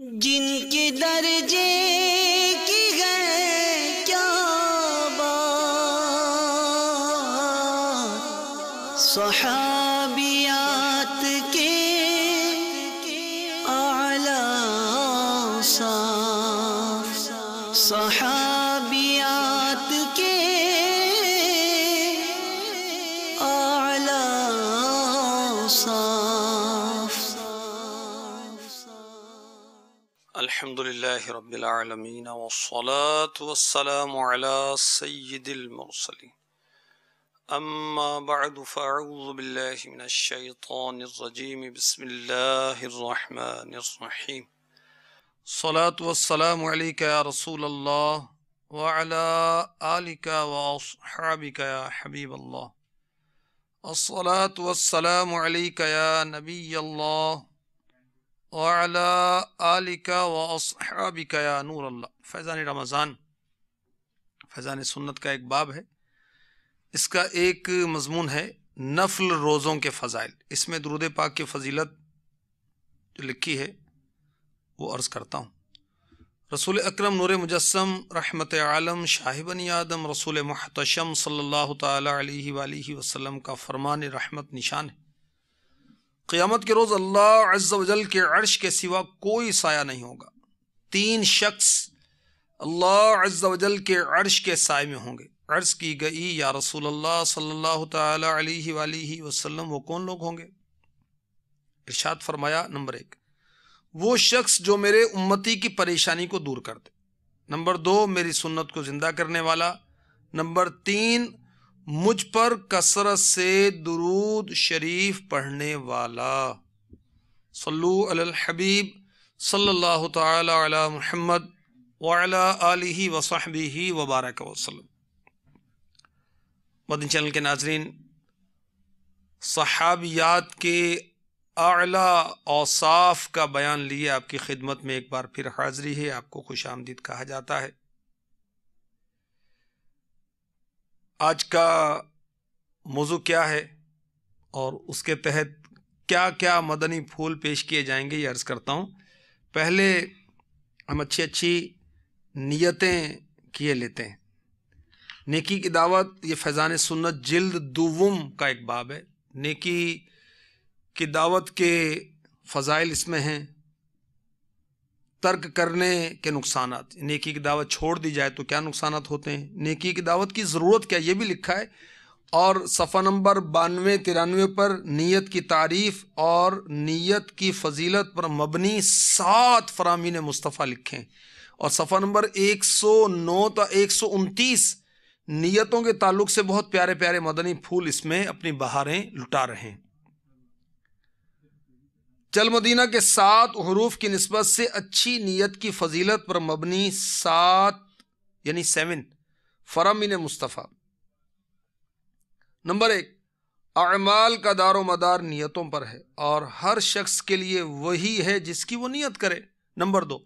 جن کے درجے کی ہے کیا بات، صحابیات کے اعلیٰ صاف، صحابیات کے اعلیٰ صاف۔ الحمد للہ رب العالمین والصلاة والسلام على سید المرسلین، اما بعد فاعوذ باللہ من الشیطان الرجیم، بسم اللہ الرحمن الرحیم۔ الصلاة والسلام علیک یا رسول اللہ وعلى آلک واصحابک یا حبیب اللہ، الصلاة والسلام علیک یا نبی اللہ وعلی آلک واصحابک یا نور اللہ۔ فیضان رمضان، فیضان سنت کا ایک باب ہے، اس کا ایک مضمون ہے نفل روزوں کے فضائل۔ اس میں درود پاک کی فضیلت جو لکھی ہے وہ عرض کرتا ہوں۔ رسول اکرم نور مجسم رحمت عالم شاہ بنی آدم رسول محتشم صلی اللہ تعالی علیہ وآلہ وسلم کا فرمان رحمت نشان ہے۔ قیامت کے روز اللہ عز و جل کے عرش کے سوا کوئی سایہ نہیں ہوگا۔ 3 شخص اللہ عز و جل کے عرش کے سائے میں ہوں گے۔ عرض کی گئی یا رسول اللہ صلی اللہ تعالی علیہ وآلہ وسلم وہ کون لوگ ہوں گے؟ ارشاد فرمایا، نمبر 1 وہ شخص جو میرے امتی کی پریشانی کو دور کر دے، نمبر 2 میری سنت کو زندہ کرنے والا، نمبر 3 مجھ پر کثرت سے درود شریف پڑھنے والا۔ صلو علی الحبیب صلی اللہ تعالی علی محمد وعلی آلہ وصحبہ وبارک وسلم۔ مدنی چینل کے ناظرین، صحابیات کے اعلیٰ اوصاف کا بیان لیے آپ کی خدمت میں ایک بار پھر حاضری ہے۔ آپ کو خوش آمدید کہا جاتا ہے۔ آج کا موضوع کیا ہے اور اس کے تحت کیا کیا مدنی پھول پیش کیے جائیں گے، یہ عرض کرتا ہوں۔ پہلے ہم اچھی نیتیں کیے لیتے ہیں۔ نیکی کی دعوت، یہ فیضان سنت جلد 2 کا ایک باب ہے۔ نیکی کی دعوت کے فضائل اس میں ہیں، ترک کرنے کے نقصانات، نیکی کی دعوت چھوڑ دی جائے تو کیا نقصانات ہوتے ہیں، نیکی کی دعوت کی ضرورت کیا، یہ بھی لکھا ہے، اور صفحہ نمبر 92-93 پر نیت کی تعریف اور نیت کی فضیلت پر مبنی 7 فرامین مصطفیٰ لکھیں، اور صفحہ نمبر 109 تا 129 نیتوں کے تعلق سے بہت پیارے پیارے مدنی پھول اس میں اپنی بہاریں لٹا رہے ہیں۔ چل مدینہ کے 7 حروف کی نسبت سے اچھی نیت کی فضیلت پر مبنی 7 فرامین مصطفیٰ۔ نمبر 1 اعمال کا دار و مدار نیتوں پر ہے، اور ہر شخص کے لیے وہی ہے جس کی وہ نیت کرے۔ نمبر 2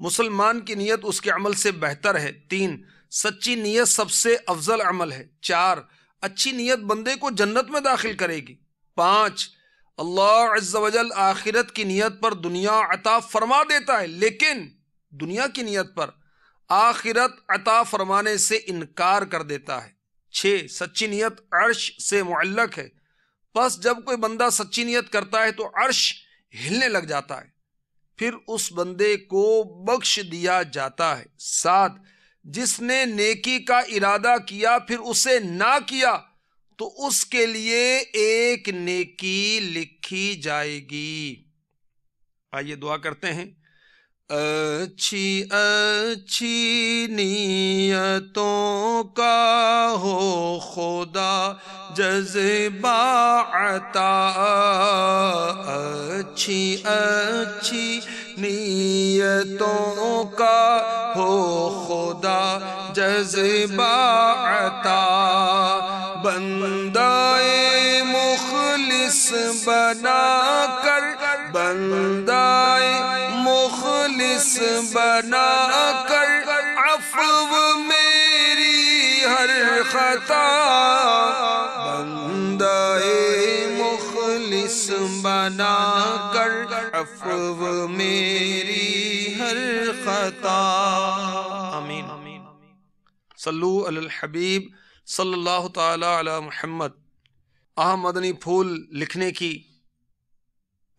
مسلمان کی نیت اس کے عمل سے بہتر ہے۔ 3 سچی نیت سب سے افضل عمل ہے۔ 4 اچھی نیت بندے کو جنت میں داخل کرے گی۔ 5 اللہ عز و جل آخرت کی نیت پر دنیا عطا فرما دیتا ہے، لیکن دنیا کی نیت پر آخرت عطا فرمانے سے انکار کر دیتا ہے۔ 6 سچی نیت عرش سے معلق ہے، پس جب کوئی بندہ سچی نیت کرتا ہے تو عرش ہلنے لگ جاتا ہے، پھر اس بندے کو بخش دیا جاتا ہے۔ 7 جس نے نیکی کا ارادہ کیا پھر اسے نہ کیا تو اس کے لیے ایک نیکی لکھی جائے گی۔ آئیے دعا کرتے ہیں۔ اچھی اچھی نیتوں کا ہو خدا جذبہ عطا، اچھی اچھی نیتوں کا ہو خدا جذبہ عطا، بندہ مخلص بنا کر، بندہ مخلص بنا کر عفو میری ہر خطا، بندہ مخلص بنا کر عفو میری عطا آمین۔ صلو علی الحبیب صلی اللہ تعالی علی محمد۔ مدنی پھول لکھنے کی،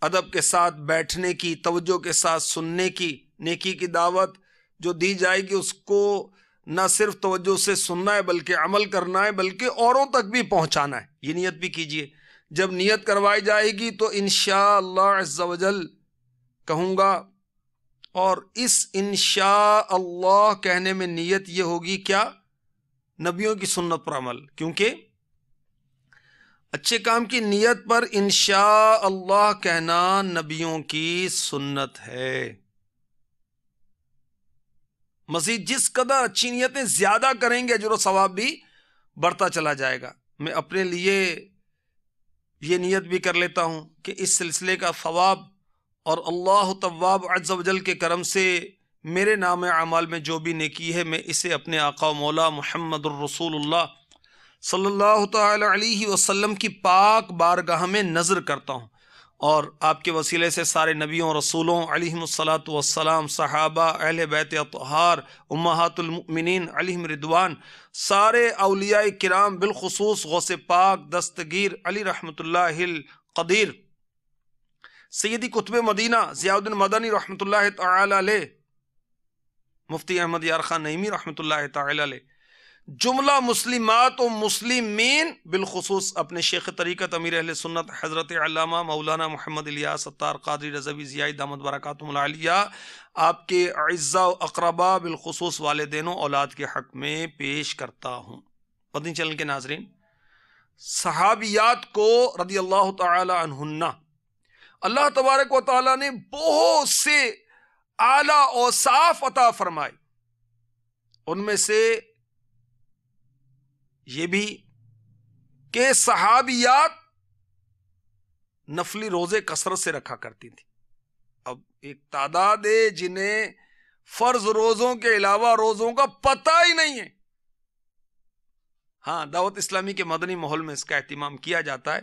ادب کے ساتھ بیٹھنے کی، توجہ کے ساتھ سننے کی، نیکی کی دعوت جو دی جائے گی اس کو نہ صرف توجہ سے سننا ہے بلکہ عمل کرنا ہے، بلکہ اوروں تک بھی پہنچانا ہے۔ یہ نیت بھی کیجئے، جب نیت کروائی جائے گی تو انشاءاللہ عز و جل کہوں گا، اور اس انشاءاللہ کہنے میں نیت یہ ہوگی کیا؟ نبیوں کی سنت پر عمل، کیونکہ اچھے کام کی نیت پر انشاءاللہ کہنا نبیوں کی سنت ہے۔ مزید جس قدر اچھی نیتیں زیادہ کریں گے اجر و ثواب بھی بڑھتا چلا جائے گا۔ میں اپنے لیے یہ نیت بھی کر لیتا ہوں کہ اس سلسلے کا ثواب اور اللہ تواب عز و جل کے کرم سے میرے نام اعمال میں جو بھی نیکی ہے میں اسے اپنے آقا و مولا محمد الرسول اللہ صلی اللہ تعالی علیہ وسلم کی پاک بارگاہ میں نظر کرتا ہوں، اور آپ کے وسیلے سے سارے نبیوں رسولوں علیہم الصلاۃ والسلام، صحابہ، اہل بیت اطہار، امہات المؤمنین علیہم رضوان، سارے اولیاء کرام، بالخصوص غوث پاک دستگیر علی رحمۃ اللہ القدیر سیدی قطب مدینہ ضیاء الدین مدنی رحمۃ اللہ تعالی علیہ، مفتی احمد یار خان نعیمی رحمۃ اللہ تعالی علیہ، جملہ مسلمات و مسلمین، بالخصوص اپنے شیخ طریقت امیر اہل سنت حضرت علامہ مولانا محمد الیاس ستار قادری رضوی ضیائی دامت برکاتہم العالیہ، آپ کے اعزاء و اقرباء بالخصوص والدین و اولاد کے حق میں پیش کرتا ہوں۔ مدنی چینل کے ناظرین، صحابیات کو رضی اللہ تعالی عنہن اللہ تبارک و تعالی نے بہت سے اعلیٰ اوصاف عطا فرمائے، ان میں سے یہ بھی کہ صحابیات نفلی روزے کثرت سے رکھا کرتی تھی۔ اب ایک تعداد ہے جنہیں فرض روزوں کے علاوہ روزوں کا پتہ ہی نہیں ہے۔ ہاں، دعوت اسلامی کے مدنی ماحول میں اس کا اہتمام کیا جاتا ہے،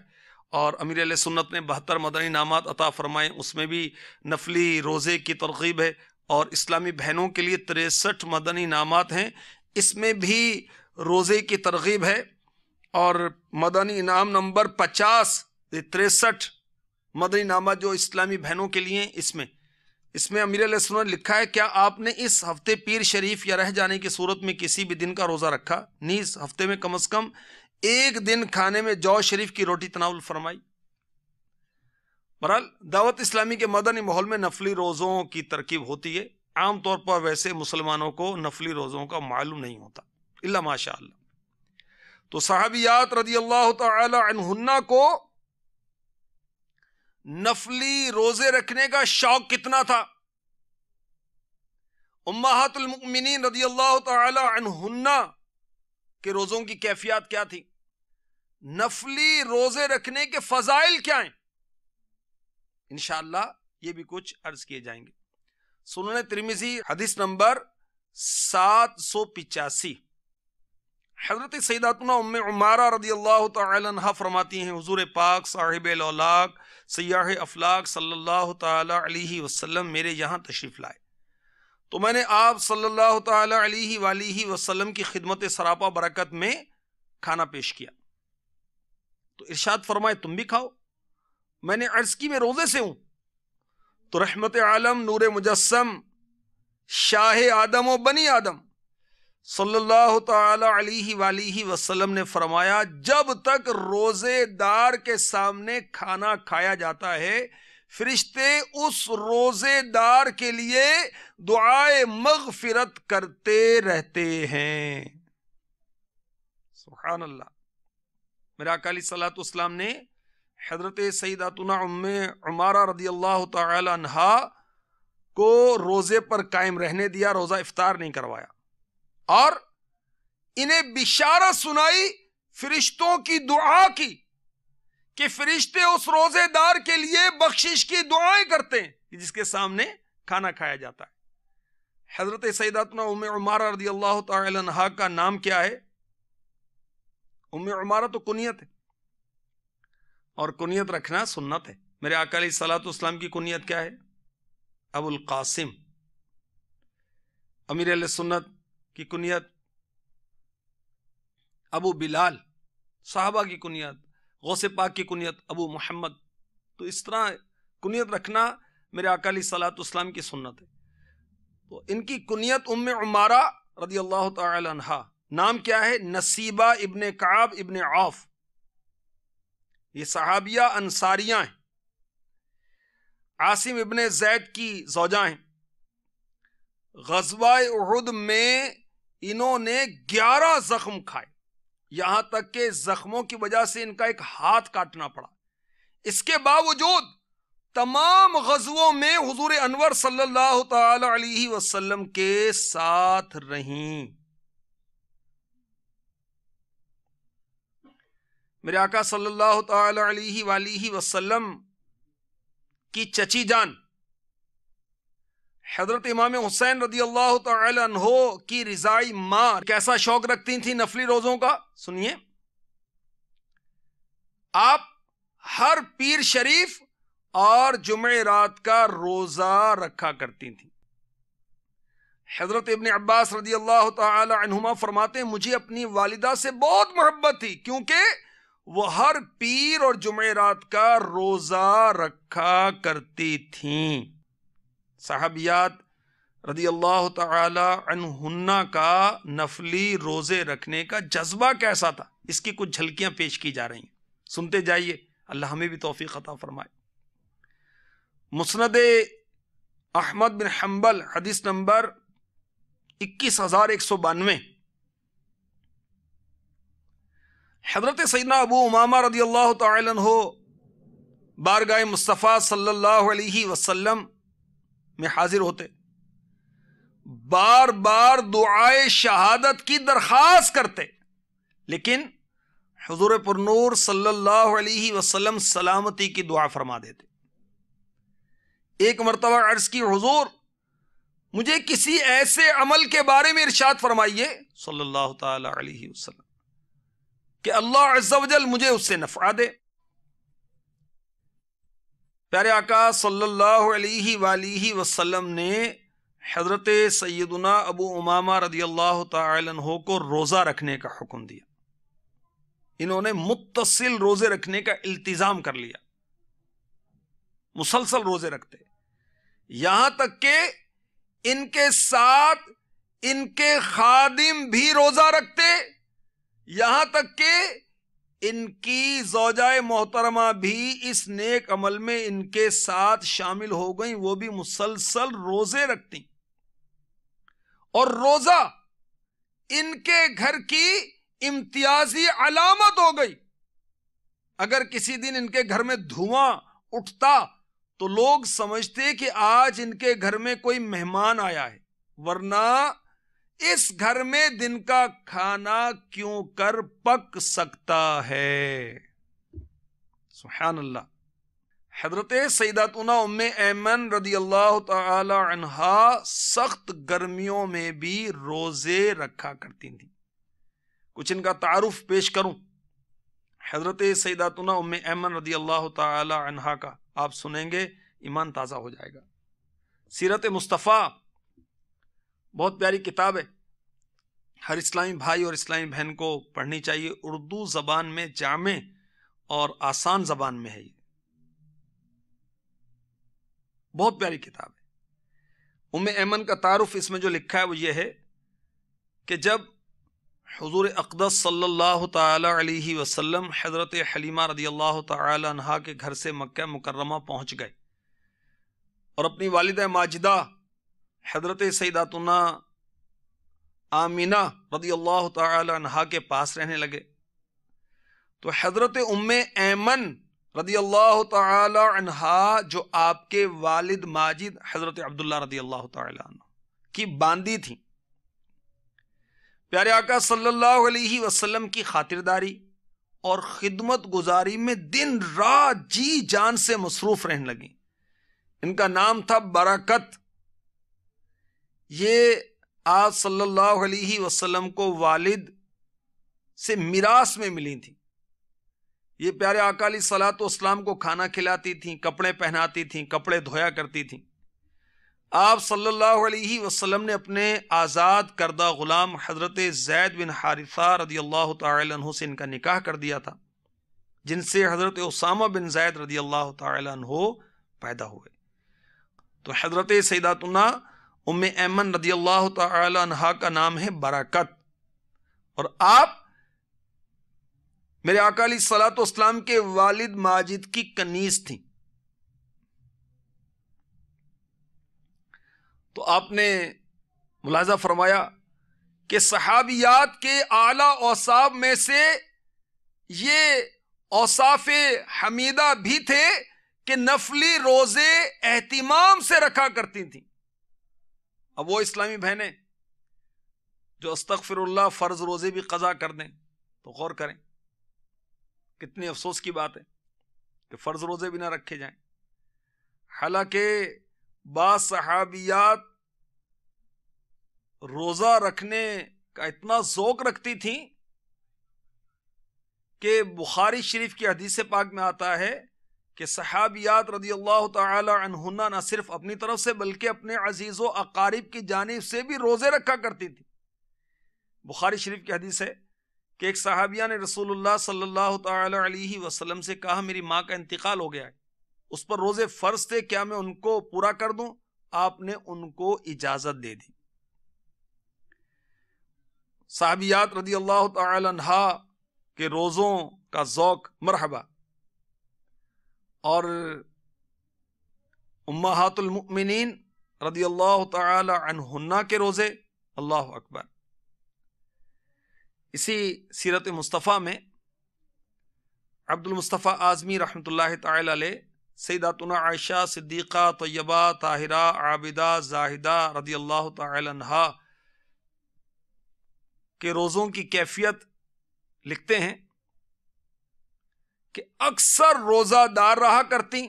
اور امیر علیہ سنت نے 72 مدنی انعامات عطا فرمائے، اس میں بھی نفلی روزے کی ترغیب ہے، اور اسلامی بہنوں کے لیے 63 مدنی انعامات ہیں، اس میں بھی روزے کی ترغیب ہے۔ اور مدنی انعام نمبر 50 63 مدنی انعامات جو اسلامی بہنوں کے لیے اس میں امیر علیہ السلام نے لکھا ہے، کیا آپ نے اس ہفتے پیر شریف یا رہ جانے کی صورت میں کسی بھی دن کا روزہ رکھا؟ نیز ہفتے میں کم از کم ایک دن کھانے میں جو شریف کی روٹی تناول فرمائی۔ بہرحال دعوت اسلامی کے مدنی ماحول میں نفلی روزوں کی ترکیب ہوتی ہے۔ عام طور پر ویسے مسلمانوں کو نفلی روزوں کا معلوم نہیں ہوتا الا ماشاء اللہ۔ تو صحابیات رضی اللہ تعالی عنہن کو نفلی روزے رکھنے کا شوق کتنا تھا؟ امہات المؤمنین رضی اللہ تعالی عنہن کے روزوں کی کیفیات کیا تھی؟ نفلی روزے رکھنے کے فضائل کیا ہیں؟ انشاءاللہ یہ بھی کچھ عرض کیے جائیں گے۔ سنن ترمذی حدیث نمبر 785، حضرت سیداتنا ام عمارہ رضی اللہ تعالی عنہ فرماتی ہیں، حضور پاک صاحب الاولاق سیاح افلاق صلی اللہ تعالی علیہ وسلم میرے یہاں تشریف لائے تو میں نے آپ صلی اللہ تعالی علیہ وآلہ وسلم کی خدمت سراپا برکت میں کھانا پیش کیا، تو ارشاد فرمائے تم بھی کھاؤ۔ میں نے عرض کی میں روزے سے ہوں، تو رحمت عالم نور مجسم شاہ آدم و بنی آدم صلی اللہ تعالی علیہ وآلہ وسلم نے فرمایا، جب تک روزے دار کے سامنے کھانا کھایا جاتا ہے فرشتے اس روزے دار کے لیے دعائے مغفرت کرتے رہتے ہیں۔ سبحان اللہ۔ میرے آقا علیہ الصلوۃ والسلام نے حضرت سیداتنا ام عمارہ رضی اللہ تعالی عنہا کو روزے پر قائم رہنے دیا، روزہ افطار نہیں کروایا، اور انہیں بشارت سنائی فرشتوں کی دعا کی کہ فرشتے اس روزے دار کے لیے بخشش کی دعائیں کرتے ہیں جس کے سامنے کھانا کھایا جاتا ہے۔ حضرت سیداتنا ام عمارہ رضی اللہ تعالی عنہا کا نام کیا ہے؟ ام عمارہ تو کنیت ہے، اور کنیت رکھنا سنت ہے۔ میرے آقا علیہ الصلوۃ والسلام کی کنیت کیا ہے؟ ابو القاسم۔ امیر اہل سنت کی کنیت ابو بلال، صحابہ کی کنیت، غوث پاک کی کنیت ابو محمد. تو اس طرح کنیت رکھنا میرے آقا علیہ الصلوۃ والسلام کی سنت ہے. تو ان کی کنیت ام عمارہ رضی اللہ تعالی عنہا. نام کیا ہے؟ نصیبہ ابن کعب ابن عوف. یہ صحابیہ انصاریہ ہیں. عاصم ابن زید کی زوجہ ہیں. غزوہ احد میں انہوں نے 11 زخم کھائے، یہاں تک کہ زخموں کی وجہ سے ان کا ایک ہاتھ کاٹنا پڑا. اس کے باوجود تمام غزووں میں حضور انور صلی اللہ تعالی علیہ وسلم کے ساتھ رہیں. میرے آقا صلی اللہ تعالی علیہ وآلہ وسلم کی چچی جان حضرت امام حسین رضی اللہ تعالی عنہ کی رضائی ماں کیسا شوق رکھتی تھی نفلی روزوں کا؟ سنیے. آپ ہر پیر شریف اور جمعرات کا روزہ رکھا کرتی تھیں. حضرت ابن عباس رضی اللہ تعالی عنہما فرماتے ہیں مجھے اپنی والدہ سے بہت محبت تھی کیونکہ وہ ہر پیر اور جمعرات کا روزہ رکھا کرتی تھیں. صحابیات رضی اللہ تعالی عنہن کا نفلی روزے رکھنے کا جذبہ کیسا تھا، اس کی کچھ جھلکیاں پیش کی جا رہی ہیں. سنتے جائیے، اللہ ہمیں بھی توفیق عطا فرمائے. مسند احمد بن حنبل حدیث نمبر 21192. حضرت سیدنا ابو امامہ رضی اللہ تعالی عنہ بارگاہ مصطفیٰ صلی اللہ علیہ وسلم میں حاضر ہوتے، بار بار دعائے شہادت کی درخواست کرتے، لیکن حضور پرنور صلی اللہ علیہ وسلم سلامتی کی دعا فرما دیتے. ایک مرتبہ عرض کی حضور مجھے کسی ایسے عمل کے بارے میں ارشاد فرمائیے صلی اللہ تعالی علیہ وسلم کہ اللہ عز و جل مجھے اس سے نفع دے. پیارے آقا صلی اللہ علیہ وآلہ وسلم نے حضرت سیدنا ابو امامہ رضی اللہ تعالی عنہ کو روزہ رکھنے کا حکم دیا. انہوں نے متصل روزے رکھنے کا التزام کر لیا، مسلسل روزے رکھتے، یہاں تک کہ ان کے ساتھ ان کے خادم بھی روزہ رکھتے، یہاں تک کہ ان کی زوجہ محترمہ بھی اس نیک عمل میں ان کے ساتھ شامل ہو گئیں، وہ بھی مسلسل روزے رکھتی. اور روزہ ان کے گھر کی امتیازی علامت ہو گئی. اگر کسی دن ان کے گھر میں دھواں اٹھتا تو لوگ سمجھتے کہ آج ان کے گھر میں کوئی مہمان آیا ہے، ورنہ اس گھر میں دن کا کھانا کیوں کر پک سکتا ہے. سبحان اللہ. حضرت سیداتنا ام ایمن رضی اللہ تعالی عنہا سخت گرمیوں میں بھی روزے رکھا کرتی تھیں. کچھ ان کا تعارف پیش کروں. حضرت سیداتنا ام ایمن رضی اللہ تعالی عنہا کا آپ سنیں گے ایمان تازہ ہو جائے گا. سیرت مصطفیٰ بہت پیاری کتاب ہے، ہر اسلامی بھائی اور اسلامی بہن کو پڑھنی چاہیے. اردو زبان میں جامع اور آسان زبان میں ہے، یہ بہت پیاری کتاب ہے. ام ایمن کا تعارف اس میں جو لکھا ہے وہ یہ ہے کہ جب حضور اقدس صلی اللہ تعالی علیہ وسلم حضرت حلیمہ رضی اللہ تعالی عنہا کے گھر سے مکہ مکرمہ پہنچ گئے اور اپنی والدہ ماجدہ حضرت سیداتنا آمینہ رضی اللہ تعالی عنہا کے پاس رہنے لگے، تو حضرت ام ایمن رضی اللہ تعالی عنہا جو آپ کے والد ماجد حضرت عبداللہ رضی اللہ تعالی عنہ کی باندی تھیں، پیارے آقا صلی اللہ علیہ وسلم کی خاطرداری اور خدمت گزاری میں دن رات جی جان سے مصروف رہنے لگیں. ان کا نام تھا برکت. یہ آپ صلی اللہ علیہ وسلم کو والد سے میراث میں ملی تھی. یہ پیارے آقا علیہ الصلوۃ والسلام کو کھانا کھلاتی تھیں، کپڑے پہناتی تھیں، کپڑے دھویا کرتی تھیں. آپ صلی اللہ علیہ وسلم نے اپنے آزاد کردہ غلام حضرت زید بن حارثہ رضی اللہ تعالی عنہ سے ان کا نکاح کر دیا تھا، جن سے حضرت اسامہ بن زید رضی اللہ تعالی عنہ پیدا ہوئے۔ تو حضرت سیداتنا ام ایمن رضی اللہ تعالی عنہ کا نام ہے برکت، اور آپ میرے آقا علیہ الصلوۃ والسلام کے والد ماجد کی کنیز تھیں۔ تو آپ نے ملاحظہ فرمایا کہ صحابیات کے اعلیٰ اوصاف میں سے یہ اوصاف حمیدہ بھی تھے کہ نفلی روزے اہتمام سے رکھا کرتی تھیں۔ اب وہ اسلامی بہنیں جو استغفر اللہ فرض روزے بھی قضا کر دیں تو غور کریں، کتنی افسوس کی بات ہے کہ فرض روزے بھی نہ رکھے جائیں، حالانکہ بعض صحابیات روزہ رکھنے کا اتنا ذوق رکھتی تھیں کہ بخاری شریف کی حدیث پاک میں آتا ہے کہ صحابیات رضی اللہ تعالی عنہن نہ صرف اپنی طرف سے بلکہ اپنے عزیز و اقارب کی جانب سے بھی روزے رکھا کرتی تھی۔ بخاری شریف کی حدیث ہے کہ ایک صحابیہ نے رسول اللہ صلی اللہ تعالی علیہ وسلم سے کہا میری ماں کا انتقال ہو گیا ہے، اس پر روزے فرض تھے، کیا میں ان کو پورا کر دوں؟ آپ نے ان کو اجازت دے دی۔ صحابیات رضی اللہ تعالی عنہ کے روزوں کا ذوق مرحبا، اور امہات المؤمنین رضی اللہ تعالی عنہن کے روزے، اللہ اکبر۔ اسی سیرت مصطفیٰ میں عبد المصطفیٰ اعظمی رحمۃ اللہ تعالی علیہ سیداتنا عائشہ صدیقہ طیبہ طاہرہ عابدہ زاہدہ رضی اللہ تعالی عنہا کے روزوں کی کیفیت لکھتے ہیں کہ اکثر روزہ دار رہا کرتی،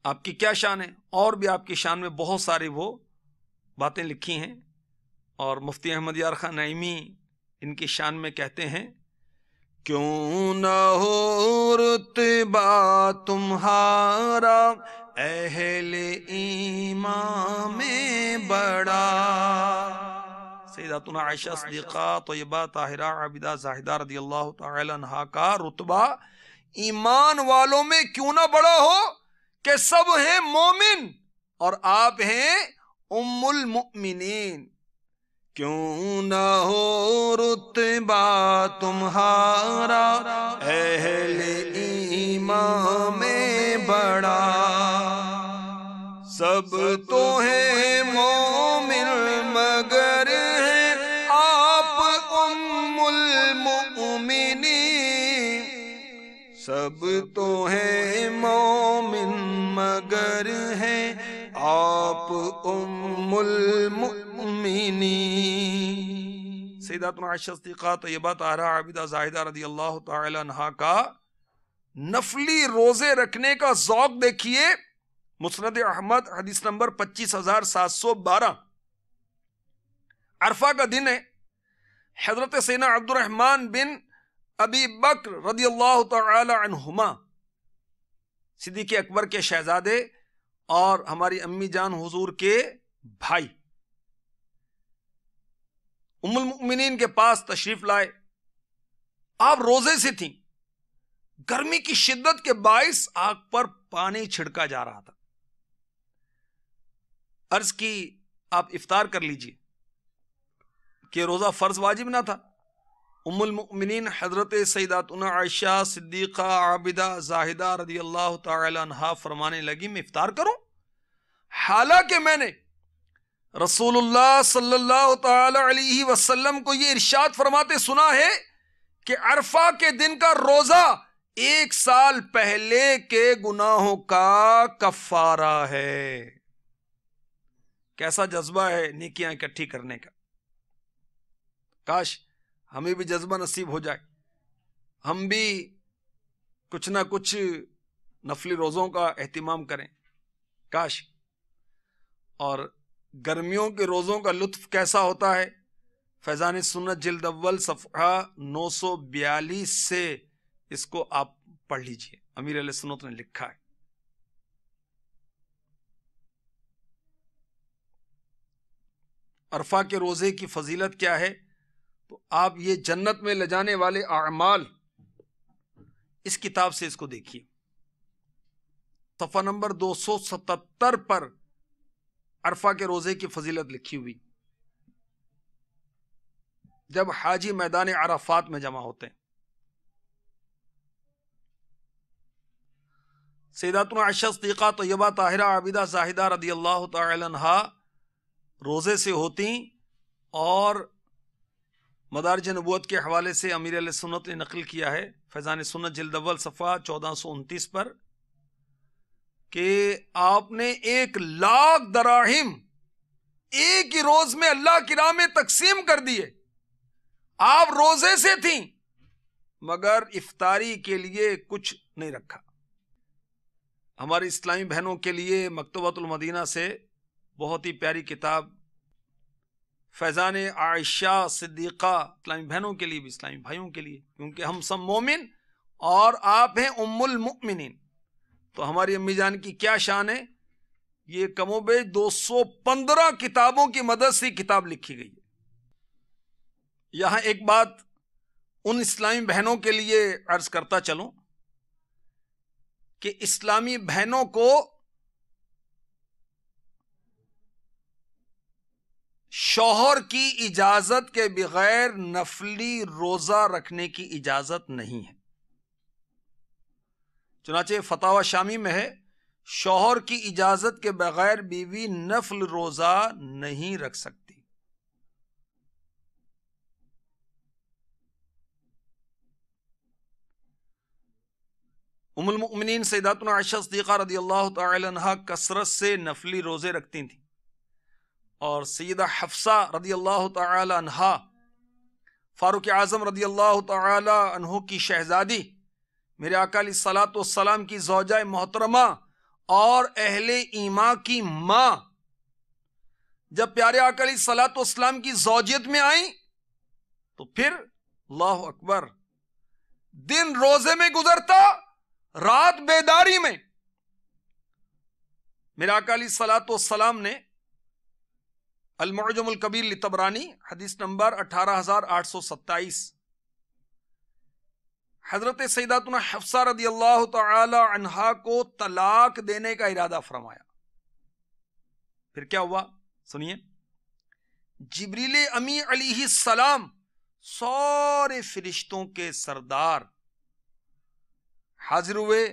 آپ کی کیا شان ہے، اور بھی آپ کی شان میں بہت ساری وہ باتیں لکھی ہیں، اور مفتی احمد یار خان نعیمی ان کی شان میں کہتے ہیں کیوں نہ ہو رتبہ تمہارا اہل ایمان میں بڑا۔ سیداتنا عائشہ صدیقہ طیبہ طاہرہ عابدہ زاہدہ رضی اللہ تعالی عنہا کا رتبہ ایمان والوں میں کیوں نہ بڑا ہو کہ سب ہیں مومن اور آپ ہیں ام المؤمنین۔ کیوں نہ ہو رتبہ تمہارا اہل ایمان میں بڑا، سب تو ہیں مومن مگر ہیں آپ ام المؤمنین، سب تو ہیں مومن مگر ہیں آپ ام المؤمنین۔ سیداتنا عائشہ صدیقہ طیبہ طاہرہ عابدہ زاہدہ رضی اللہ تعالی عنہا کا نفلی روزے رکھنے کا ذوق دیکھیے۔ مسند احمد حدیث نمبر 25712، عرفہ کا دن ہے، حضرت سیدنا عبد الرحمن بن ابی بکر رضی اللہ تعالی عنہما صدیق اکبر کے شہزادے اور ہماری امی جان حضور کے بھائی ام المؤمنین کے پاس تشریف لائے۔ آپ روزے سے تھیں، گرمی کی شدت کے باعث آگ پر پانی چھڑکا جا رہا تھا۔ عرض کی آپ افطار کر لیجئے کہ روزہ فرض واجب نہ تھا۔ ام المؤمنین حضرت سیداتنا عائشہ صدیقہ عابدہ زاہدہ رضی اللہ تعالی عنہا فرمانے لگی میں افطار کروں، حالانکہ میں نے رسول اللہ صلی اللہ تعالی علیہ وسلم کو یہ ارشاد فرماتے سنا ہے کہ عرفہ کے دن کا روزہ 1 سال پہلے کے گناہوں کا کفارہ ہے۔ کیسا جذبہ ہے نیکیاں اکٹھی کرنے کا، کاش ہمیں بھی جذبہ نصیب ہو جائے، ہم بھی کچھ نہ کچھ نفلی روزوں کا اہتمام کریں، کاش۔ اور گرمیوں کے روزوں کا لطف کیسا ہوتا ہے، فیضان سنت جلد اول صفحہ 942 سے اس کو آپ پڑھ لیجئے۔ امیر اہل سنت نے لکھا ہے۔ عرفہ کے روزے کی فضیلت کیا ہے؟ تو آپ یہ جنت میں لے جانے والے اعمال اس کتاب سے اس کو دیکھیے، صفحہ نمبر 277 پر عرفہ کے روزے کی فضیلت لکھی ہوئی، جب حاجی میدان عرفات میں جمع ہوتے ہیں۔ سیداتنا عائشہ صدیقہ طیبہ طاہرہ عابدہ زاہدہ رضی اللہ تعالی عنہا روزے سے ہوتی، اور مدارج نبوت کے حوالے سے امیر اہل سنت نے نقل کیا ہے فیضان سنت جلد اول صفحہ 1429 پر کہ آپ نے 1,00,000 دراہم ایک ہی روز میں اللہ کی راہ میں تقسیم کر دیے۔ آپ روزے سے تھیں مگر افطاری کے لیے کچھ نہیں رکھا۔ ہماری اسلامی بہنوں کے لیے مکتبۃ المدینہ سے بہت ہی پیاری کتاب فیضان عائشہ صدیقہ، اسلامی بہنوں کے لیے بھی اسلامی بھائیوں کے لیے، کیونکہ ہم سب مومن اور آپ ہیں ام المؤمنین، تو ہماری امی جان کی کیا شان ہے، یہ کم و بیش 215 کتابوں کی مدد سے کتاب لکھی گئی ہے۔ یہاں ایک بات ان اسلامی بہنوں کے لیے عرض کرتا چلوں کہ اسلامی بہنوں کو شوہر کی اجازت کے بغیر نفلی روزہ رکھنے کی اجازت نہیں ہے۔ چنانچہ فتاوی شامی میں ہے، شوہر کی اجازت کے بغیر بیوی نفل روزہ نہیں رکھ سکتی۔ ام المؤمنین سیداتنا عائشہ صدیقہ رضی اللہ تعالی عنہا کثرت سے نفلی روزے رکھتی تھیں، اور سیدہ حفصہ رضی اللہ تعالی عنہا فاروق اعظم رضی اللہ تعالی عنہ کی شہزادی، میرے آقا علیہ الصلوۃ والسلام کی زوجہ محترمہ اور اہل ایمان کی ماں، جب پیارے آقا علیہ الصلوۃ والسلام کی زوجیت میں آئیں تو پھر اللہ اکبر، دن روزے میں گزرتا، رات بیداری میں۔ میرے آقا علیہ الصلوۃ والسلام نے المعجم الکبیر لطبرانی حدیث نمبر 18827 حضرت سیداتنا حفصہ رضی اللہ تعالی عنہا کو طلاق دینے کا ارادہ فرمایا۔ پھر کیا ہوا سنیے، جبریل امی علیہ السلام سارے فرشتوں کے سردار حاضر ہوئے،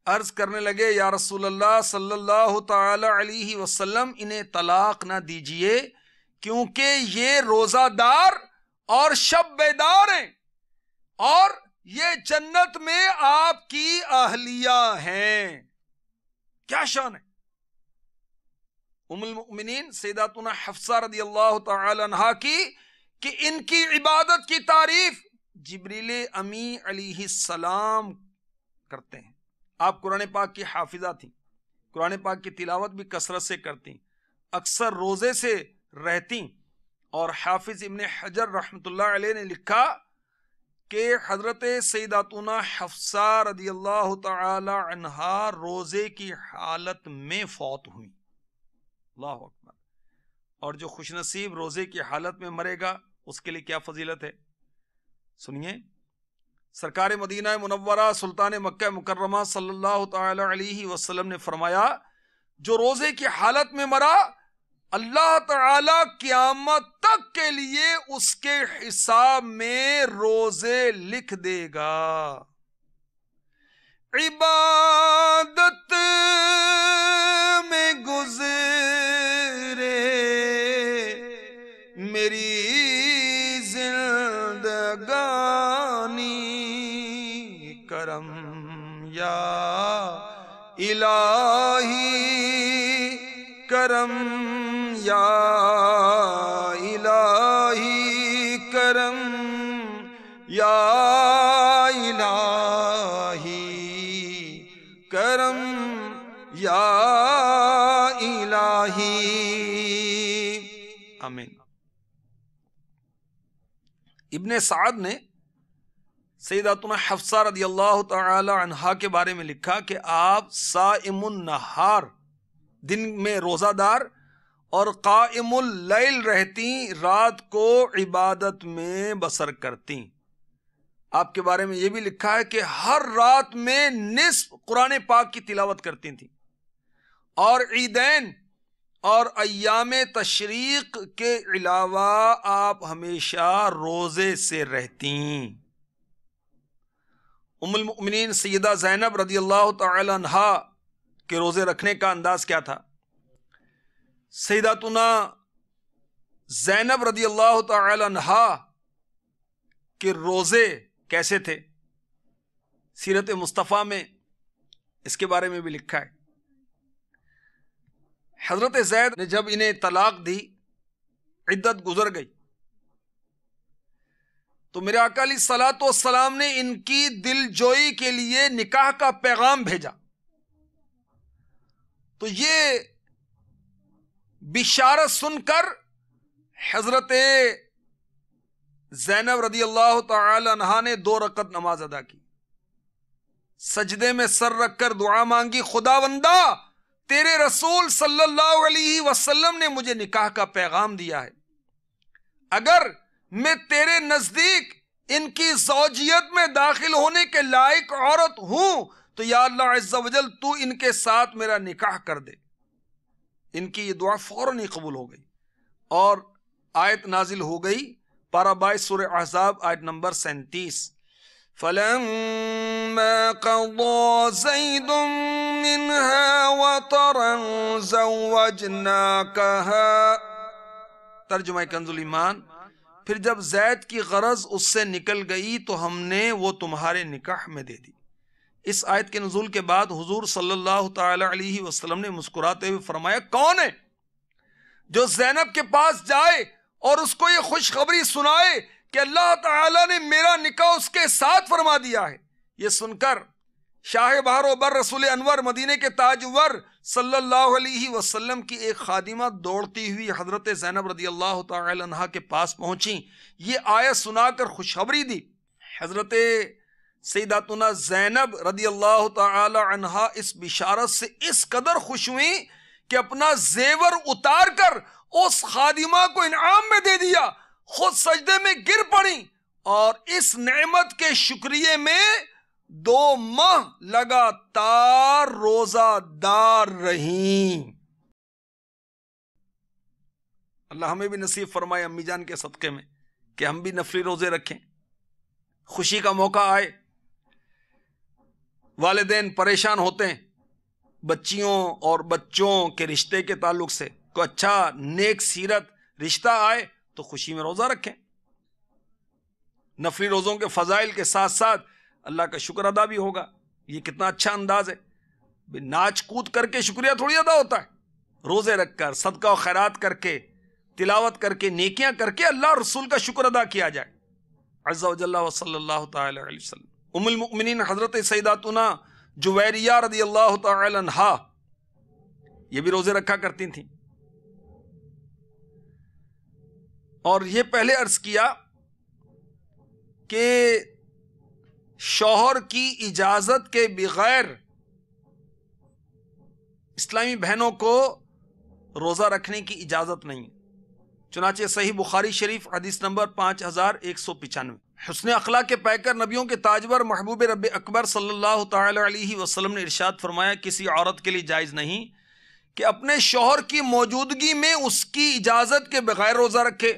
عرض کرنے لگے یا رسول اللہ صلی اللہ تعالی علیہ وسلم انہیں طلاق نہ دیجئے، کیونکہ یہ روزہ دار اور شب بیدار ہیں اور یہ جنت میں آپ کی اہلیہ ہیں۔ کیا شان ہے ام المؤمنین سیداتنا حفصہ رضی اللہ تعالی عنہا کی کہ ان کی عبادت کی تعریف جبریل امی علیہ السلام کرتے ہیں۔ آپ قرآن پاک کی حافظہ تھیں، قرآن پاک کی تلاوت بھی کثرت سے کرتی، اکثر روزے سے رہتی، اور حافظ ابن حجر رحمۃ اللہ علیہ نے لکھا کہ حضرت سیداتنا حفصہ رضی اللہ تعالی عنہا روزے کی حالت میں فوت ہوئی۔ اللہ اکبر۔ اور جو خوش نصیب روزے کی حالت میں مرے گا اس کے لیے کیا فضیلت ہے، سنیے۔ سرکار مدینہ منورہ سلطان مکہ مکرمہ صلی اللہ تعالی علیہ وسلم نے فرمایا، جو روزے کی حالت میں مرا اللہ تعالی قیامت تک کے لیے اس کے حساب میں روزے لکھ دے گا۔ عبادت میں گزرے میری زندگانی، کرم یا الہی کرم یا الہی کرم یا الہی کرم یا الہی، آمین۔ ابن سعد نے سیداتنا حفصہ رضی اللہ تعالی عنہا کے بارے میں لکھا کہ آپ صائم النہار، دن میں روزہ دار، اور قائم اللیل رہتی، رات کو عبادت میں بسر کرتی۔ آپ کے بارے میں یہ بھی لکھا ہے کہ ہر رات میں نصف قرآن پاک کی تلاوت کرتی تھیں، اور عیدین اور ایام تشریق کے علاوہ آپ ہمیشہ روزے سے رہتیں۔ ام المؤمنین سیدہ زینب رضی اللہ تعالی عنہا کے روزے رکھنے کا انداز کیا تھا؟ سیداتنا زینب رضی اللہ تعالی عنہا کے روزے کیسے تھے؟ سیرت مصطفیٰ میں اس کے بارے میں بھی لکھا ہے۔ حضرت زید نے جب انہیں طلاق دی، عدت گزر گئی، تو میرے آقا علیہ الصلوۃ والسلام نے ان کی دل جوئی کے لیے نکاح کا پیغام بھیجا۔ تو یہ بشارت سن کر حضرت زینب رضی اللہ تعالی عنہا نے 2 رکعت نماز ادا کی، سجدے میں سر رکھ کر دعا مانگی، خداوندا تیرے رسول صلی اللہ علیہ وسلم نے مجھے نکاح کا پیغام دیا ہے، اگر میں تیرے نزدیک ان کی زوجیت میں داخل ہونے کے لائق عورت ہوں تو یا اللہ عز و جل تو ان کے ساتھ میرا نکاح کر دے۔ ان کی یہ دعا فوراً ہی قبول ہو گئی، اور آیت نازل ہو گئی، پارہ 22 سورہ احزاب، آیت نمبر 37۔ فَلَمَّا قَضَى زَيْدٌ مِّنْهَا وَطَرًا زَوَّجْنَاكَهَا۔ ترجمہ کنز الایمان، پھر جب زید کی غرض اس سے نکل گئی تو ہم نے وہ تمہارے نکاح میں دے دی۔ اس آیت کے نزول کے بعد حضور صلی اللہ تعالی علیہ وسلم نے مسکراتے ہوئے فرمایا، کون ہے جو زینب کے پاس جائے اور اس کو یہ خوشخبری سنائے کہ اللہ تعالیٰ نے میرا نکاح اس کے ساتھ فرما دیا ہے؟ یہ سن کر شاہ بہر و بر رسول انور مدینے کے تاجور صلی اللہ علیہ وسلم کی ایک خادمہ دوڑتی ہوئی حضرت زینب رضی اللہ تعالی عنہا کے پاس پہنچی، یہ آیت سنا کر خوشخبری دی۔ حضرت سیداتنا زینب رضی اللہ تعالی عنہا اس بشارت سے اس قدر خوش ہوئی کہ اپنا زیور اتار کر اس خادمہ کو انعام میں دے دیا، خود سجدے میں گر پڑی، اور اس نعمت کے شکریہ میں 2 ماہ لگاتار روزہ دار رہیں۔ اللہ ہمیں بھی نصیب فرمائے امی جان کے صدقے میں کہ ہم بھی نفلی روزے رکھیں، خوشی کا موقع آئے۔ والدین پریشان ہوتے ہیں بچیوں اور بچوں کے رشتے کے تعلق سے، کوئی اچھا نیک سیرت رشتہ آئے تو خوشی میں روزہ رکھیں۔ نفلی روزوں کے فضائل کے ساتھ ساتھ اللہ کا شکر ادا بھی ہوگا۔ یہ کتنا اچھا انداز ہے، ناچ کود کر کے شکریہ تھوڑی ادا ہوتا ہے، روزے رکھ کر، صدقہ و خیرات کر کے، تلاوت کر کے، نیکیاں کر کے اللہ رسول کا شکر ادا کیا جائے عز و جل و صلی اللہ تعالی علیہ وسلم۔ ام المؤمنین حضرت سیداتنا جویریہ رضی اللہ تعالی عنہا یہ بھی روزے رکھا کرتی تھیں، اور یہ پہلے عرض کیا کہ شوہر کی اجازت کے بغیر اسلامی بہنوں کو روزہ رکھنے کی اجازت نہیں، چنانچہ صحیح بخاری شریف حدیث نمبر 5195۔ حسن اخلاق کے پیکر نبیوں کے تاجور محبوب رب اکبر صلی اللہ تعالی علیہ وسلم نے ارشاد فرمایا، کسی عورت کے لیے جائز نہیں کہ اپنے شوہر کی موجودگی میں اس کی اجازت کے بغیر روزہ رکھے،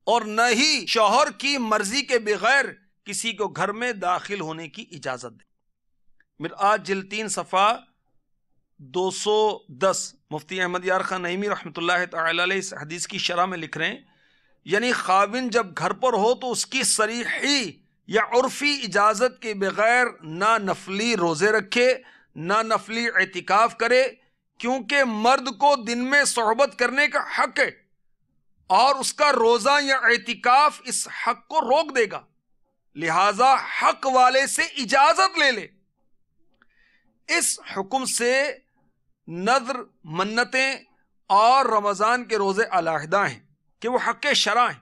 اور نہ ہی شوہر کی مرضی کے بغیر کسی کو گھر میں داخل ہونے کی اجازت دے۔ مرآت جلد 3 صفحہ 210 مفتی احمد یار خان نعیمی رحمۃ اللہ تعالی علیہ اس حدیث کی شرح میں لکھ رہے ہیں، یعنی خاوند جب گھر پر ہو تو اس کی صریحی یا عرفی اجازت کے بغیر نہ نفلی روزے رکھے نہ نفلی اعتکاف کرے، کیونکہ مرد کو دن میں صحبت کرنے کا حق ہے، اور اس کا روزہ یا اعتکاف اس حق کو روک دے گا، لہذا حق والے سے اجازت لے لے۔ اس حکم سے نذر، منتیں اور رمضان کے روزے علیحدہ ہیں کہ وہ حق شرع ہیں۔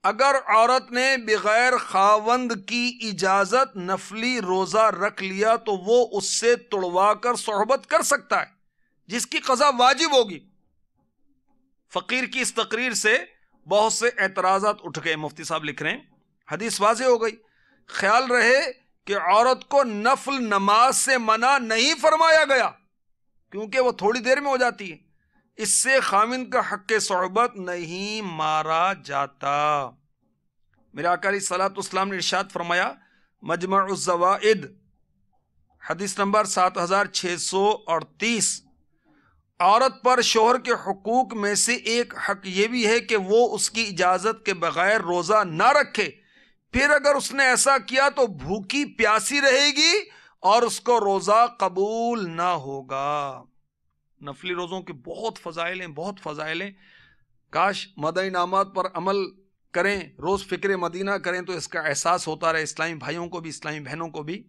اگر عورت نے بغیر خاوند کی اجازت نفلی روزہ رکھ لیا تو وہ اس سے توڑوا کر صحبت کر سکتا ہے جس کی قضا واجب ہوگی۔ فقیر کی اس تقریر سے بہت سے اعتراضات اٹھ گئے۔ مفتی صاحب لکھ رہے ہیں حدیث واضح ہو گئی، خیال رہے کہ عورت کو نفل نماز سے منع نہیں فرمایا گیا کیونکہ وہ تھوڑی دیر میں ہو جاتی ہے، اس سے خاوند کا حق صحبت نہیں مارا جاتا۔ میرے آقا علیہ الصلوۃ والسلام نے ارشاد فرمایا، مجمع الزوائد حدیث نمبر 7638، عورت پر شوہر کے حقوق میں سے ایک حق یہ بھی ہے کہ وہ اس کی اجازت کے بغیر روزہ نہ رکھے، پھر اگر اس نے ایسا کیا تو بھوکی پیاسی رہے گی اور اس کو روزہ قبول نہ ہوگا۔ نفلی روزوں کے بہت فضائل ہیں، بہت فضائل ہیں، کاش مدنی انعامات پر عمل کریں، روز فکر مدینہ کریں تو اس کا احساس ہوتا رہے اسلامی بھائیوں کو بھی، اسلامی بہنوں کو بھی۔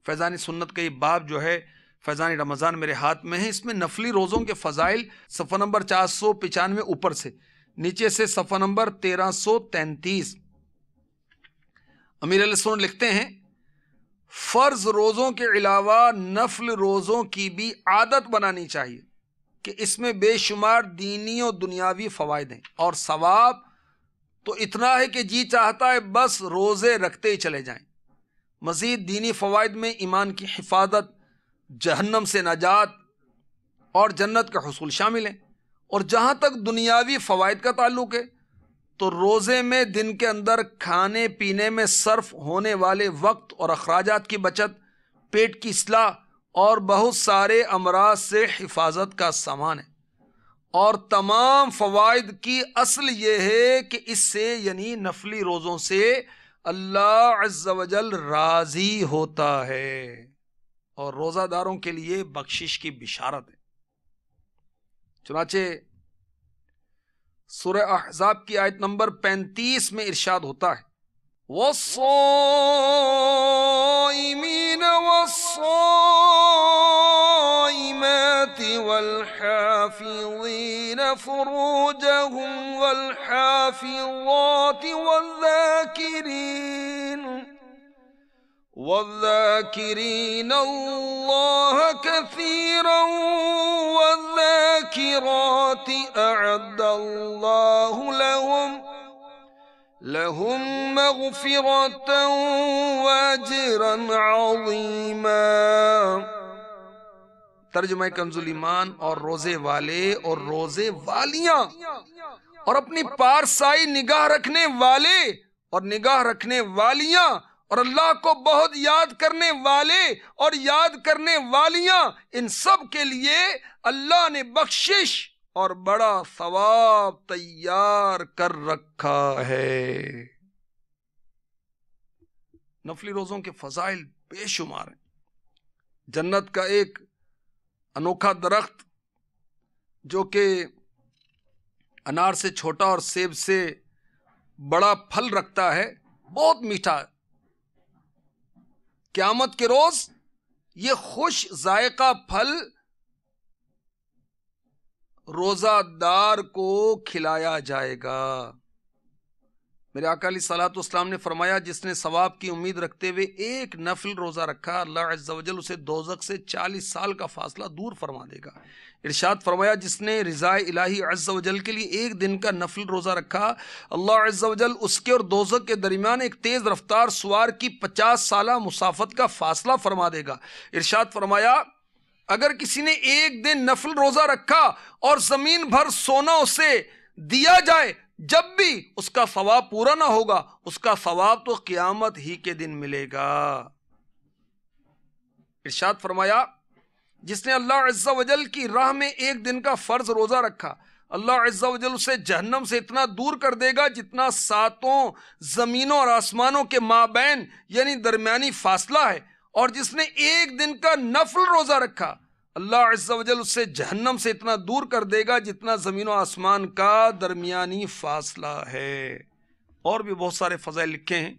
فیضان سنت کا یہ باب جو ہے فیضان رمضان میرے ہاتھ میں ہے، اس میں نفلی روزوں کے فضائل صفحہ نمبر 495 اوپر سے، نیچے سے صفحہ نمبر 1333۔ امیر علیہ السلام لکھتے ہیں، فرض روزوں کے علاوہ نفل روزوں کی بھی عادت بنانی چاہیے کہ اس میں بے شمار دینی و دنیاوی فوائد ہیں، اور ثواب تو اتنا ہے کہ جی چاہتا ہے بس روزے رکھتے ہی چلے جائیں۔ مزید دینی فوائد میں ایمان کی حفاظت، جہنم سے نجات اور جنت کا حصول شامل ہیں، اور جہاں تک دنیاوی فوائد کا تعلق ہے تو روزے میں دن کے اندر کھانے پینے میں صرف ہونے والے وقت اور اخراجات کی بچت، پیٹ کی اصلاح اور بہت سارے امراض سے حفاظت کا سامان ہے، اور تمام فوائد کی اصل یہ ہے کہ اس سے یعنی نفلی روزوں سے اللہ عز و جل راضی ہوتا ہے اور روزہ داروں کے لیے بخشش کی بشارت ہے۔ چنانچہ سورہ احزاب کی آیت نمبر 35 میں ارشاد ہوتا ہے، وَالصَّائِمِينَ وَالصَّائِمَاتِ وَالْحَافِظِينَ فُرُوجَهُمْ وَالْحَافِظَاتِ وَالذَّاكِرِينَ اللَّهَ كَثِيرًا وَالذَّاكِرَاتِ أَعَدَّ اللَّهُ لَهُم مَغْفِرَةً وَأَجْرًا عَظِيمًا۔ ترجمہ کنز الایمان، اور روزے والے اور روزے والیاں اور اپنی پارسائی نگاہ رکھنے والے اور نگاہ رکھنے والیاں اور اللہ کو بہت یاد کرنے والے اور یاد کرنے والیاں، ان سب کے لیے اللہ نے بخشش اور بڑا ثواب تیار کر رکھا ہے۔ نفلی روزوں کے فضائل بے شمار ہیں۔ جنت کا ایک انوکھا درخت جو کہ انار سے چھوٹا اور سیب سے بڑا پھل رکھتا ہے، بہت میٹھا ہے، قیامت کے روز یہ خوش ذائقہ پھل روزہ دار کو کھلایا جائے گا۔ میرے آقا علیہ الصلوۃ والسلام نے فرمایا، جس نے ثواب کی امید رکھتے ہوئے ایک نفل روزہ رکھا، اللہ عز و جل اسے دوزخ سے 40 سال کا فاصلہ دور فرما دے گا۔ ارشاد فرمایا، جس نے رضا الہی عز و جل کے لیے ایک دن کا نفل روزہ رکھا، اللہ عز و جل اس کے اور دوزخ کے درمیان ایک تیز رفتار سوار کی 50 سالہ مسافت کا فاصلہ فرما دے گا۔ ارشاد فرمایا، اگر کسی نے ایک دن نفل روزہ رکھا اور زمین بھر سونا اسے دیا جائے، جب بھی اس کا ثواب پورا نہ ہوگا، اس کا ثواب تو قیامت ہی کے دن ملے گا۔ ارشاد فرمایا، جس نے اللہ عز و جل کی راہ میں ایک دن کا فرض روزہ رکھا، اللہ عز و جل اسے جہنم سے اتنا دور کر دے گا جتنا 7 زمینوں اور آسمانوں کے مابین یعنی درمیانی فاصلہ ہے، اور جس نے ایک دن کا نفل روزہ رکھا، اللہ عز و جل اسے جہنم سے اتنا دور کر دے گا جتنا زمین و آسمان کا درمیانی فاصلہ ہے۔ اور بھی بہت سارے فضائل لکھے ہیں۔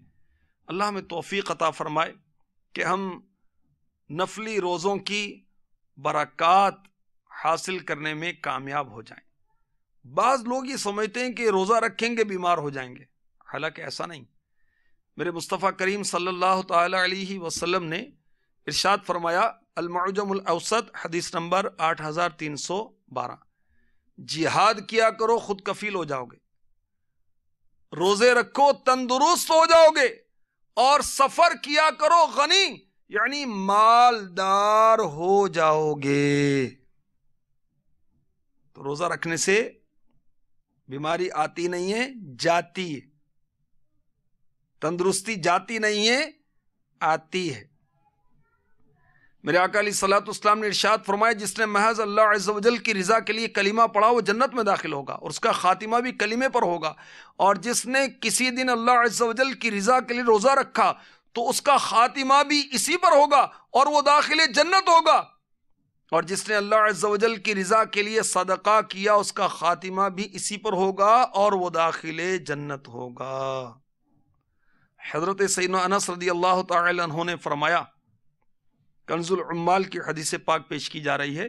اللہ ہمیں توفیق عطا فرمائے کہ ہم نفلی روزوں کی برکات حاصل کرنے میں کامیاب ہو جائیں۔ بعض لوگ یہ سمجھتے ہیں کہ روزہ رکھیں گے بیمار ہو جائیں گے، حالانکہ ایسا نہیں. میرے مصطفیٰ کریم صلی اللہ تعالی علیہ وسلم نے ارشاد فرمایا، المعجم الاوسط حدیث نمبر 8312، جہاد کیا کرو خود کفیل ہو جاؤ گے، روزے رکھو تندرست ہو جاؤ گے، اور سفر کیا کرو غنی یعنی مالدار ہو جاؤ گے. تو روزہ رکھنے سے بیماری آتی نہیں ہے، جاتی ہے. تندرستی جاتی نہیں ہے، آتی ہے. میرے آقا علیہ الصلوۃ والسلام نے ارشاد فرمایا، جس نے محض اللہ عز و جل کی رضا کے لیے کلمہ پڑھا وہ جنت میں داخل ہوگا اور اس کا خاتمہ بھی کلمے پر ہوگا، اور جس نے کسی دن اللہ عز و جل کی رضا کے لیے روزہ رکھا تو اس کا خاتمہ بھی اسی پر ہوگا اور وہ داخل جنت ہوگا، اور جس نے اللہ عز و جل کی رضا کے لیے صدقہ کیا اس کا خاتمہ بھی اسی پر ہوگا اور وہ داخل جنت ہوگا. حضرت سیدنا انس رضی اللہ تعالی عنہ نے فرمایا، کنز العمال کی حدیث پاک پیش کی جا رہی ہے،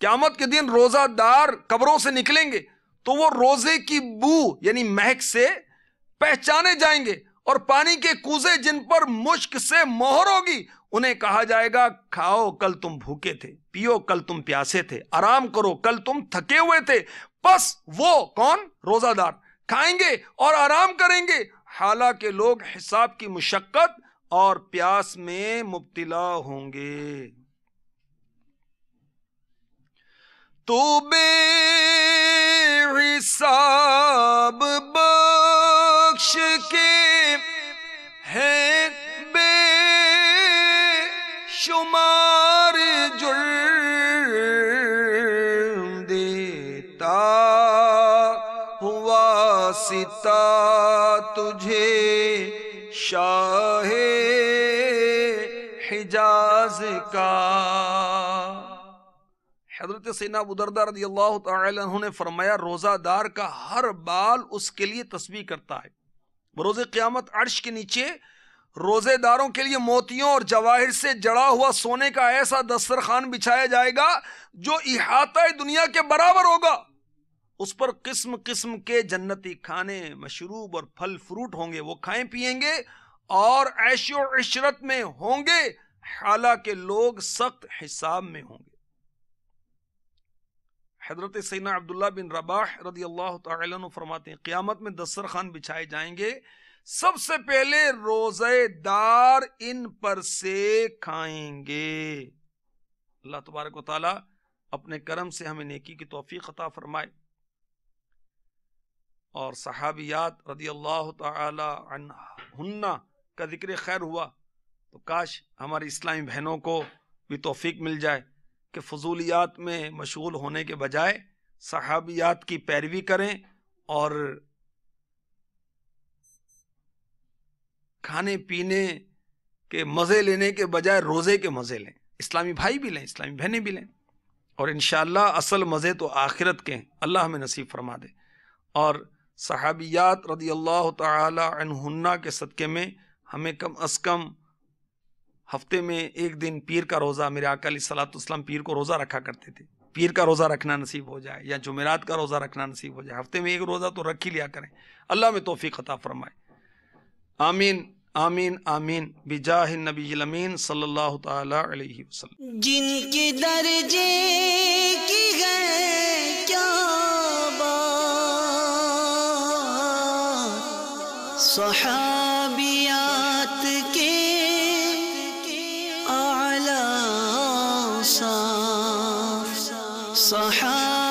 قیامت کے دن روزہ دار قبروں سے نکلیں گے تو وہ روزے کی بو یعنی مہک سے پہچانے جائیں گے، اور پانی کے کوزے جن پر مشک سے مہر ہوگی انہیں کہا جائے گا، کھاؤ کل تم بھوکے تھے، پیو کل تم پیاسے تھے، آرام کرو کل تم تھکے ہوئے تھے. بس وہ کون؟ روزہ دار کھائیں گے اور آرام کریں گے، حالانکہ لوگ حساب کی مشقت اور پیاس میں مبتلا ہوں گے. تو بے حساب بخش کے ہے بے شمار جرم دیتا ہوا ستا تجھے شاہ حجاز کا. حضرت سیدنا ابو درداء رضی اللہ تعالی عنہ نے فرمایا، روزہ دار کا ہر بال اس کے لیے تسبیح کرتا ہے. بروز قیامت عرش کے نیچے روزے داروں کے لیے موتیوں اور جواہر سے جڑا ہوا سونے کا ایسا دسترخوان بچھایا جائے گا جو احاطہ دنیا کے برابر ہوگا. اس پر قسم قسم کے جنتی کھانے، مشروب اور پھل فروٹ ہوں گے. وہ کھائیں پیئیں گے اور عیش و عشرت میں ہوں گے، حالانکہ لوگ سخت حساب میں ہوں گے. حضرت سیدنا عبداللہ بن رباح رضی اللہ تعالی عنہ فرماتے ہیں، قیامت میں دسترخوان بچھائے جائیں گے، سب سے پہلے روزے دار ان پر سے کھائیں گے. اللہ تبارک و تعالی اپنے کرم سے ہمیں نیکی کی توفیق عطا فرمائے. اور صحابیات رضی اللہ تعالی عنہن کا ذکر خیر ہوا تو کاش ہماری اسلامی بہنوں کو بھی توفیق مل جائے کہ فضولیات میں مشغول ہونے کے بجائے صحابیات کی پیروی کریں اور کھانے پینے کے مزے لینے کے بجائے روزے کے مزے لیں. اسلامی بھائی بھی لیں، اسلامی بہنیں بھی لیں، اور انشاءاللہ اصل مزے تو آخرت کے ہیں. اللہ ہمیں نصیب فرما دے. اور صحابیات رضی اللہ تعالی عنہن کے صدقے میں ہمیں کم از کم ہفتے میں ایک دن پیر کا روزہ، میرے آقا علیہ الصلوۃ والسلام پیر کو روزہ رکھا کرتے تھے، پیر کا روزہ رکھنا نصیب ہو جائے یا جمعرات کا روزہ رکھنا نصیب ہو جائے. ہفتے میں ایک روزہ تو رکھ ہی لیا کریں. اللہ میں توفیق عطا فرمائے. آمین آمین آمین بجاہ النبی الامین صلی اللہ تعالی علیہ وسلم. جن کے درجے کی ہے کیا بات، صحابیات کے اعلیٰ صاف صحابہ